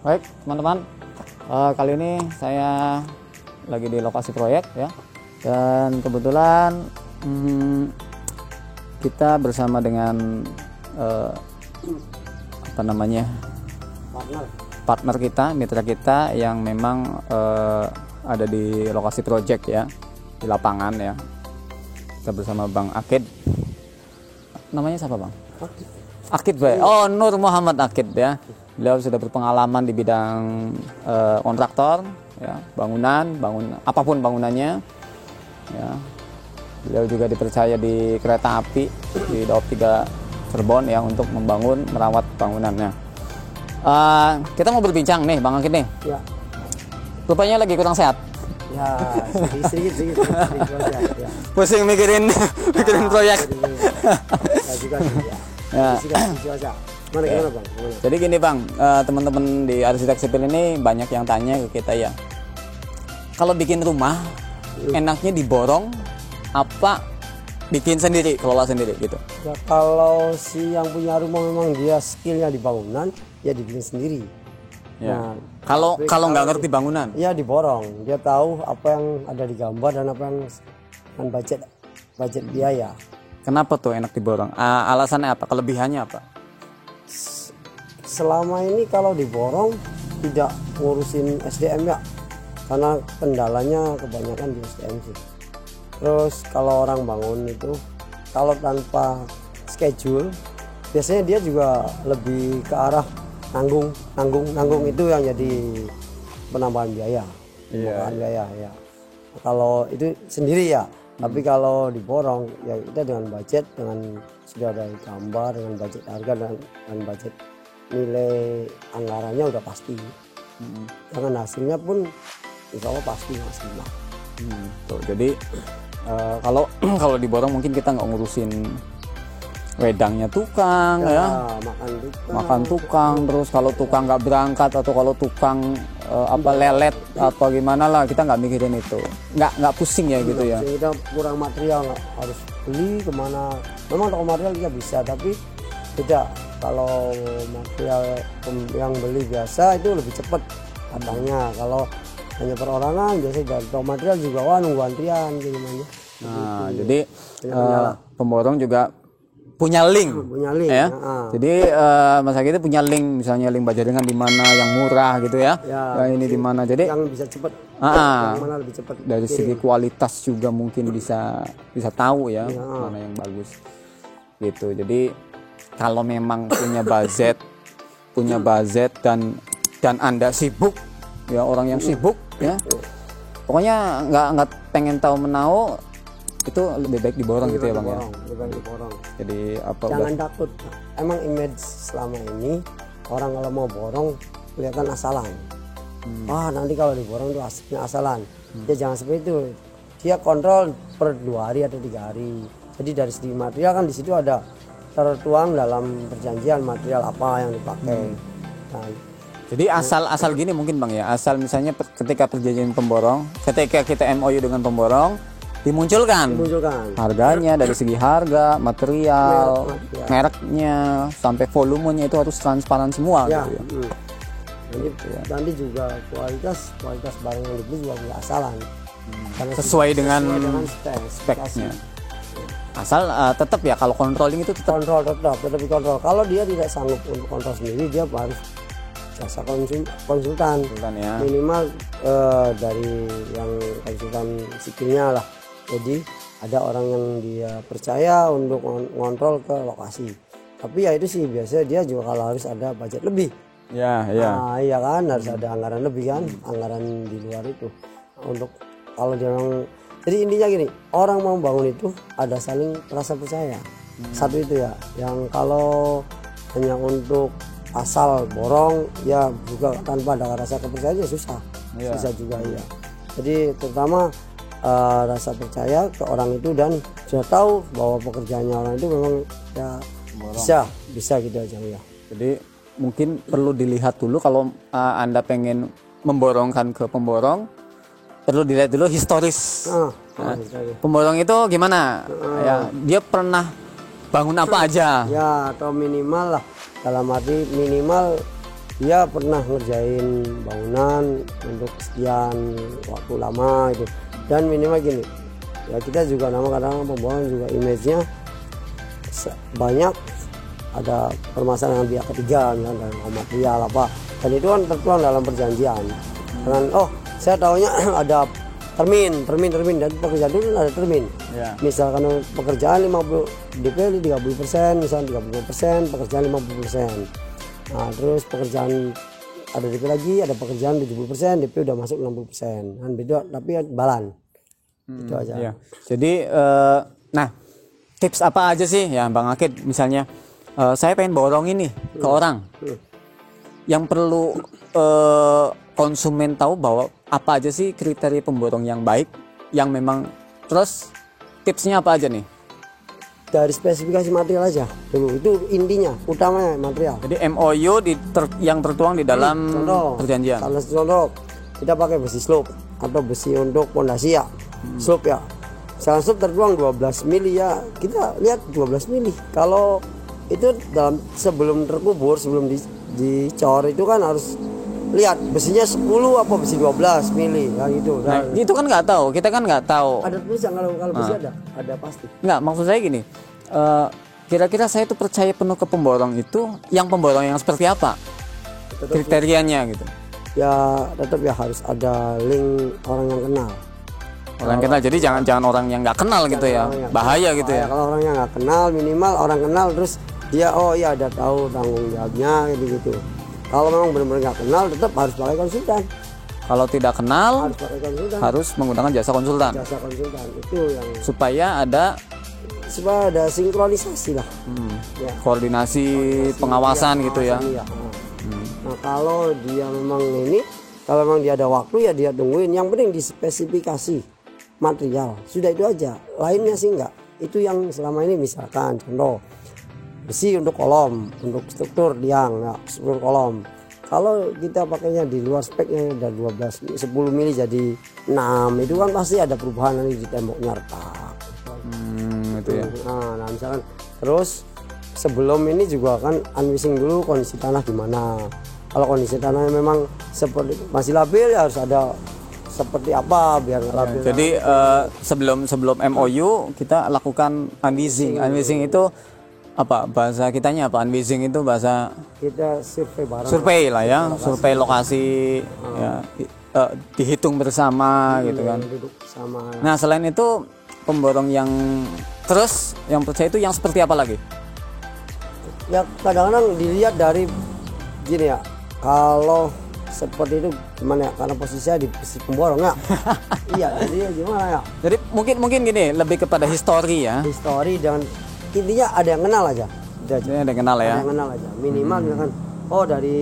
Baik teman-teman, kali ini saya lagi di lokasi proyek ya, dan kebetulan kita bersama dengan partner kita, mitra kita yang memang ada di lokasi proyek ya, di lapangan ya. Kita bersama Bang Akid. Namanya siapa Bang? Akid Bay. Oh, Nur Muhammad Akid ya. Beliau sudah berpengalaman di bidang kontraktor ya, bangunan apapun bangunannya ya. Beliau juga dipercaya di kereta api di Daop 3 Cirebon ya, untuk membangun, merawat bangunannya. Kita mau berbincang nih Bang Akid nih. Ya. Rupanya lagi kurang sehat. Ya, sedikit ya. Pusing mikirin proyek. Ya juga sih ya. Ya. Gimana Bang? Jadi gini Bang, teman-teman di arsitek sipil ini banyak yang tanya ke kita ya, kalau bikin rumah enaknya diborong apa bikin sendiri, kelola sendiri gitu? Ya, kalau si yang punya rumah memang dia skillnya di bangunan, ya dibikin sendiri. Ya. Nah, kalau nggak ngerti bangunan, ya diborong. Dia tahu apa yang ada di gambar dan apa yang dengan budget biaya. Kenapa tuh enak diborong? Alasannya apa? Kelebihannya apa? Selama ini kalau diborong tidak ngurusin SDM ya, karena kendalanya kebanyakan di SDM sih. Terus kalau orang bangun itu kalau tanpa schedule, biasanya dia juga lebih ke arah nanggung itu yang jadi penambahan biaya. Penambahan biaya ya. Kalau itu sendiri ya. Tapi kalau diborong ya kita dengan budget, dengan sudah ada gambar, dengan budget harga dan budget nilai anggarannya udah pasti. Dengan hasilnya pun insya Allah pasti maksimal. Tuh, jadi kalau diborong mungkin kita nggak ngurusin wedangnya tukang ya, makan tukang. Terus kalau tukang nggak berangkat atau kalau tukang lelet apa gimana lah, kita nggak mikirin itu, nggak pusing ya gitu ya. Kita kurang material, nggak harus beli kemana. Memang toko material kita bisa, tapi tidak. Kalau material yang beli biasa itu lebih cepat datangnya. Kalau hanya perorangan biasanya dari toko material juga nunggu antrian gimana. Nah, jadi pemborong juga punya link ya. Jadi Mas Akid itu punya link, misalnya link bajaringan di mana yang murah gitu ya. Yang ini di mana. Jadi yang bisa cepat. Yang mana lebih cepat. Dari segi kualitas juga mungkin bisa tahu ya, mana yang bagus. Gitu. Jadi kalau memang punya budget dan Anda sibuk ya, orang yang sibuk ya. Pokoknya nggak pengen tahu menau, itu lebih baik diborong gitu ya Bang ya. Lebih baik diborong. Jadi jangan takut. Emang image selama ini orang kalau mau borong kelihatan asalan. Nanti kalau diborong itu aslinya asalan. Ya jangan seperti itu. Dia kontrol per 2 hari atau 3 hari. Jadi dari segi material kan di situ ada tertuang dalam perjanjian material apa yang dipakai. Jadi asal gini mungkin Bang ya. Asal misalnya ketika perjanjian pemborong, ketika kita MOU dengan pemborong, dimunculkan harganya dari segi harga, material, mereknya, sampai volumenya itu harus transparan semua ya, gitu ya. Nanti juga kualitas barang yang dibeli juga tidak asalan. Sesuai dengan speknya. Asal tetap ya, kalau controlling itu tetap dikontrol. Kalau dia tidak sanggup untuk kontrol sendiri, dia harus jasa konsultan ya. Minimal dari yang konsultan sipilnya lah. Jadi ada orang yang dia percaya untuk ngontrol ke lokasi. Tapi ya itu sih biasanya dia juga kalau harus ada budget lebih. Ya. Iya kan, harus ada anggaran lebih kan, anggaran di luar itu. Untuk kalau dia jadi intinya gini, orang mau bangun itu ada saling rasa percaya. Satu itu ya, yang kalau hanya untuk asal borong ya juga tanpa ada rasa kepercayaan ya susah juga ya. Jadi terutama rasa percaya ke orang itu dan sudah tahu bahwa pekerjaannya orang itu memang ya bisa gitu aja ya. Jadi mungkin perlu dilihat dulu kalau Anda pengen memborongkan ke pemborong, perlu dilihat dulu historis. Pemborong itu gimana? Ya, dia pernah bangun apa aja? Ya, atau minimal lah, dalam arti minimal dia pernah ngerjain bangunan untuk sekian waktu lama itu. Dan minimal gini, ya kita juga kadang pemborong juga image-nya banyak ada permasalahan pihak ketiga, misalnya dalam material apa, dan itu kan tertuang dalam perjanjian. Dengan saya tahunya ada termin dan pekerjaan itu ada termin. Ya. Misalkan pekerjaan 50 DP 30%, misalnya 35%, pekerjaan 50%. Nah, terus pekerjaan ada DP lagi, ada pekerjaan 70%, DP udah masuk 60%. Kan beda, tapi balan. Itu aja. Iya. Jadi nah, tips apa aja sih ya Bang Akid, misalnya saya pengen borong ini ke orang. Yang perlu konsumen tahu bahwa apa aja sih kriteria pemborong yang baik, yang memang, terus tipsnya apa aja nih? Dari spesifikasi material aja dulu, itu intinya utamanya material. Jadi MOU yang tertuang di dalam Contoh, perjanjian. kalau contoh kita pakai besi slope atau besi untuk pondasi ya, slope ya. Misalnya slope tertuang 12 mili ya, kita lihat 12 mili. Kalau itu dalam sebelum terkubur, sebelum dicor itu kan harus lihat besinya 10 apa besi 12 mili kan gitu. Nah, itu kan nggak tahu, kita kan nggak tahu. Ada tulisan kalau besi ada pasti. Nggak, maksud saya gini, kira-kira saya tuh percaya penuh ke pemborong itu, yang pemborong yang seperti apa kriterianya gitu. Ya tetap ya harus ada link orang yang kenal. Orang yang kenal, jadi jangan orang yang nggak kenal gitu ya, bahaya gitu ya. Kalau orang yang nggak kenal, minimal orang kenal terus dia iya ada tahu tanggung jawabnya gitu. Kalau memang benar-benar nggak kenal, tetap harus pakai konsultan. Kalau tidak kenal, Harus pakai konsultan. harus menggunakan jasa konsultan Jasa konsultan itu yang supaya ada ada sinkronisasi lah. Ya. koordinasi pengawasan gitu ya. Iya. Nah kalau dia memang kalau memang dia ada waktu ya dia tungguin. Yang penting di spesifikasi material, sudah itu aja. Lainnya sih enggak. Itu yang selama ini misalkan contoh besi untuk kolom, untuk struktur tiang, ya, struktur kolom. Kalau kita pakainya di luar speknya ada 10 mili jadi 6, itu kan pasti ada perubahan nanti di temboknya retak. Itu ya. Nah misalkan terus sebelum ini juga kan unwishing dulu kondisi tanah gimana. Kalau kondisi tanahnya memang seperti masih labil ya harus ada seperti apa biar nggak labil. Jadi sebelum MOU kita lakukan unwishing. Unwishing itu apa bahasa kitanya apa? Unwishing itu bahasa Kita survei bareng. survei lah ya, survei lokasi ya, dihitung bersama gitu kan. Duduk sama. Nah selain itu pemborong yang terus yang percaya itu yang seperti apa lagi? Ya kadang-kadang dilihat dari gini ya. Kalau seperti itu gimana ya? Karena posisi saya di posisi pemborong ya. Iya, jadi gimana ya? Jadi mungkin gini lebih kepada histori ya. Histori dan intinya ada yang kenal aja. Itu aja. Jadi ada yang kenal ya. Ada yang kenal aja. Minimal misalkan dari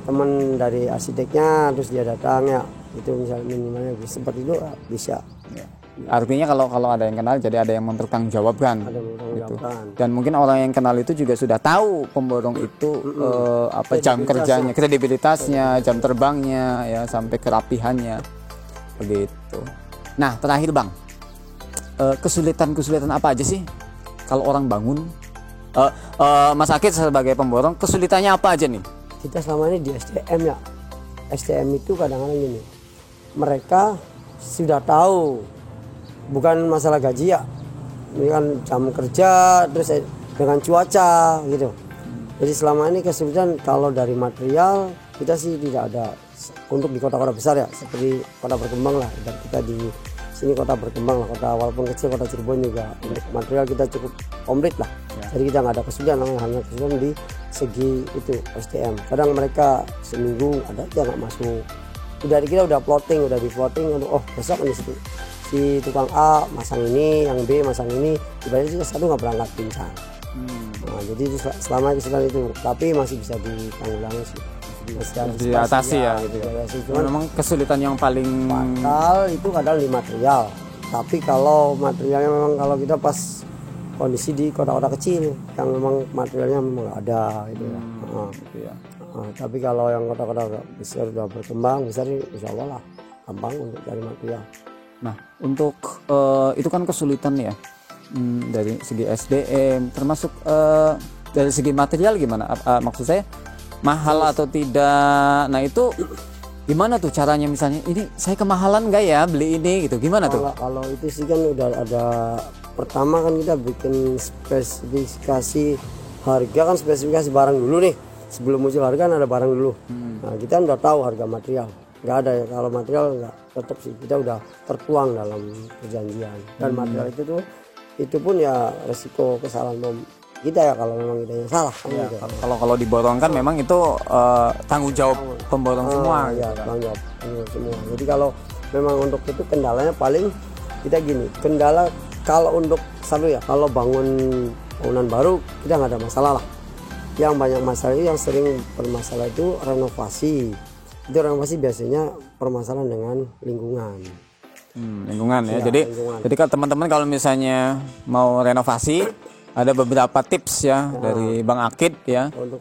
teman dari arsiteknya terus dia datang ya. Itu misalnya minimalnya seperti itu bisa. Ya. Artinya kalau ada yang kenal jadi ada yang mempertanggungjawabkan. Ada yang gitu. bertanggung Dan mungkin orang yang kenal itu juga sudah tahu pemborong itu jam kerjanya, kredibilitasnya, jam terbangnya ya sampai kerapihannya. Begitu. Nah, terakhir Bang. Kesulitan apa aja sih kalau orang bangun? Mas Akid sebagai pemborong kesulitannya apa aja nih? Kita selama ini di SDM ya. SDM itu kadang-kadang gini. Mereka sudah tahu bukan masalah gaji ya. Ini kan jam kerja terus dengan cuaca gitu. Jadi selama ini kesulitan kalau dari material kita sih tidak ada untuk di kota-kota besar ya, seperti kota berkembang lah. Dan kita di sini kota berkembang lah, kota walaupun kecil, kota Cirebon juga untuk material kita cukup komplit lah. Jadi kita nggak ada kesulitan, hanya kesulitan di segi itu SDM. Kadang mereka seminggu ada aja nggak masuk. Udah kita udah plotting, udah di plotting untuk besok ini si tukang A masang ini, yang B masang ini, tiba-tiba satu nggak berangkat pincang. Nah, jadi itu selama kesulitan itu, tapi masih bisa ditanggulangi sih. Diatasi ya gitu ya. Cuman memang kesulitan yang paling fatal itu kadang di material. Tapi kalau materialnya memang kalau kita pas kondisi di kota-kota kecil yang memang materialnya memang nggak ada gitu ya. gitu ya. Tapi kalau yang kota-kota besar sudah berkembang, besar insya Allah lah gampang untuk cari material. Nah, untuk itu kan kesulitan ya dari segi SDM, termasuk dari segi material gimana? Maksud saya mahal atau tidak. Nah itu gimana tuh caranya, misalnya ini saya kemahalan nggak ya beli ini gitu, gimana tuh? Kalau itu sih kan udah ada, pertama kan kita bikin spesifikasi harga, kan spesifikasi barang dulu nih, sebelum muncul harga kan ada barang dulu. Nah kita udah tahu harga material, nggak ada ya, kalau material nggak tetap sih, kita udah tertuang dalam perjanjian. Dan material itu pun ya resiko kesalahan kita ya, kalau memang kita yang salah kan Ya, gitu. kalau diborong kan memang itu tanggung jawab pemborong semua. Ya tanggung jawab semua. Jadi kalau memang untuk itu kendalanya paling kita gini, kendala kalau untuk satu ya, kalau bangunan baru kita nggak ada masalah lah. Yang banyak masalah itu, yang sering bermasalah itu renovasi. Itu renovasi biasanya permasalahan dengan lingkungan. Lingkungan ya. Ya, Jadi lingkungan. jadi kalau teman-teman kalau misalnya mau renovasi, ada beberapa tips ya dari Bang Akid ya. Untuk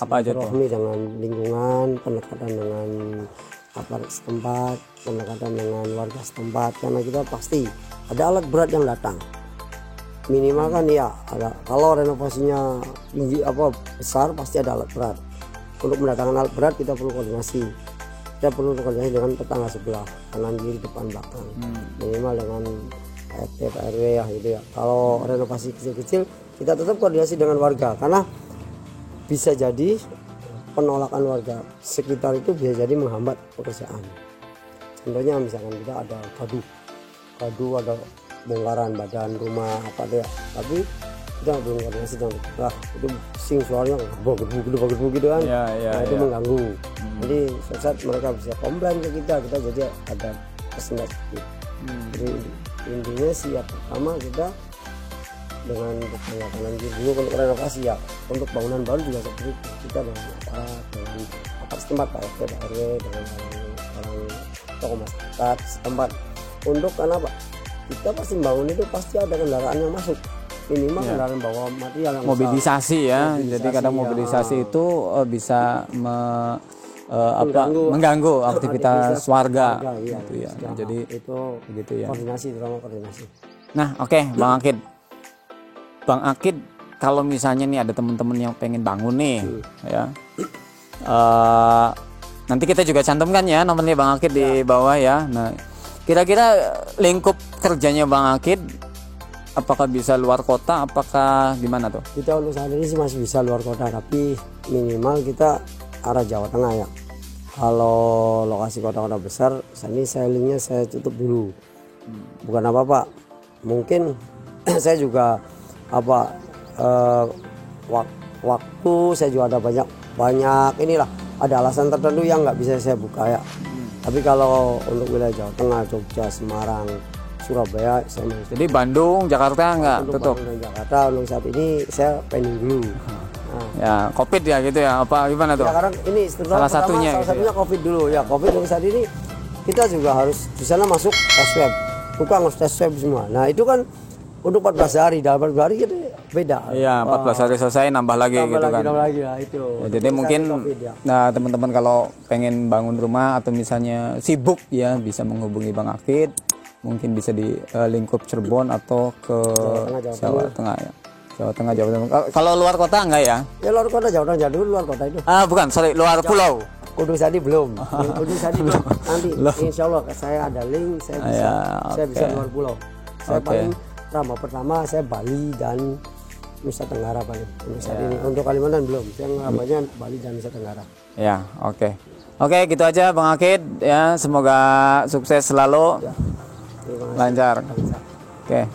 Apa aja tuh? silaturahmi dengan lingkungan, pendekatan dengan aparat setempat, pendekatan dengan warga setempat, karena kita pasti ada alat berat yang datang. Minimal kan ya ada, kalau renovasinya tinggi besar pasti ada alat berat. Untuk mendatangkan alat berat kita perlu koordinasi. Kita perlu koordinasi dengan tetangga sebelah, kanan kiri depan belakang. Minimal dengan RT RW ya gitu ya. Kalau renovasi kecil-kecil kita tetap koordinasi dengan warga, karena bisa jadi penolakan warga sekitar itu bisa jadi menghambat pekerjaan. Contohnya misalkan kita ada gaduh ada bongkaran badan rumah apa deh, tapi kita belum koordinasi dengan itu sing suaranya gebu gitu kan. Nah, itu mengganggu. Jadi saat mereka bisa komplain ke kita jadi ada kesengat. Jadi intinya sih ya, pertama kita dengan kanan kiri dulu untuk renovasi ya. Untuk bangunan baru juga seperti itu, kita dengan aparat setempat, Pak RT, Pak RW, dengan orang tokoh masyarakat setempat. Untuk kenapa? Kita pasti bangun itu pasti ada kendaraan yang masuk, minimal kendaraan bawa material yang Mobilisasi ya. Jadi kadang mobilisasi itu bisa mengganggu aktivitas warga iya. gitu ya. Jadi itu begitu ya. koordinasi. Nah, oke, Bang Akid. Bang Akid, kalau misalnya nih ada teman-teman yang pengen bangun nih, ya, nanti kita juga cantumkan ya nomornya Bang Akid di bawah ya. Nah, kira-kira lingkup kerjanya Bang Akid, apakah bisa luar kota, apakah gimana tuh? Kita untuk saat ini sih masih bisa luar kota, tapi minimal kita arah Jawa Tengah ya. Kalau lokasi kota-kota besar, linknya saya tutup dulu. Bukan apa-apa, mungkin saya juga waktu saya juga ada banyak inilah, ada alasan tertentu yang nggak bisa saya buka ya. Tapi kalau untuk wilayah Jawa Tengah, Jogja, Semarang, Surabaya, saya masih. Jadi Bandung, Jakarta nggak tutup? Bandung dan Jakarta untuk saat ini saya pending dulu. Ya, COVID ya gitu ya, apa gimana tuh? Ya karena ini Salah satunya COVID dulu ya. COVID untuk saat ini kita juga harus di sana masuk tes swab, bukan harus tes swab semua. Nah itu kan untuk 14 hari, dalam 14 hari itu beda. Iya, 14 hari selesai nambah lagi gitu kan. Nambah lagi lah itu. Ya, jadi mungkin nah teman-teman kalau pengen bangun rumah atau misalnya sibuk ya, bisa menghubungi Bang Akid. Mungkin bisa di lingkup Cirebon atau ke Jawa Tengah ya. Jawa Tengah. Kalau luar kota enggak ya? Ya luar kota Jawa Tengah dulu, luar kota itu. Bukan, sorry, luar pulau. Kudus tadi belum. Kudus tadi belum. Nanti insya Allah saya ada link, saya bisa luar pulau. Saya paling pertama saya Bali dan Nusa Tenggara paling untuk saat ini. Untuk Kalimantan belum. Saya ngambilnya Bali dan Nusa Tenggara. Ya, oke. Oke, gitu aja Bang Akid ya. Semoga sukses selalu. Ya. Lancar. Oke.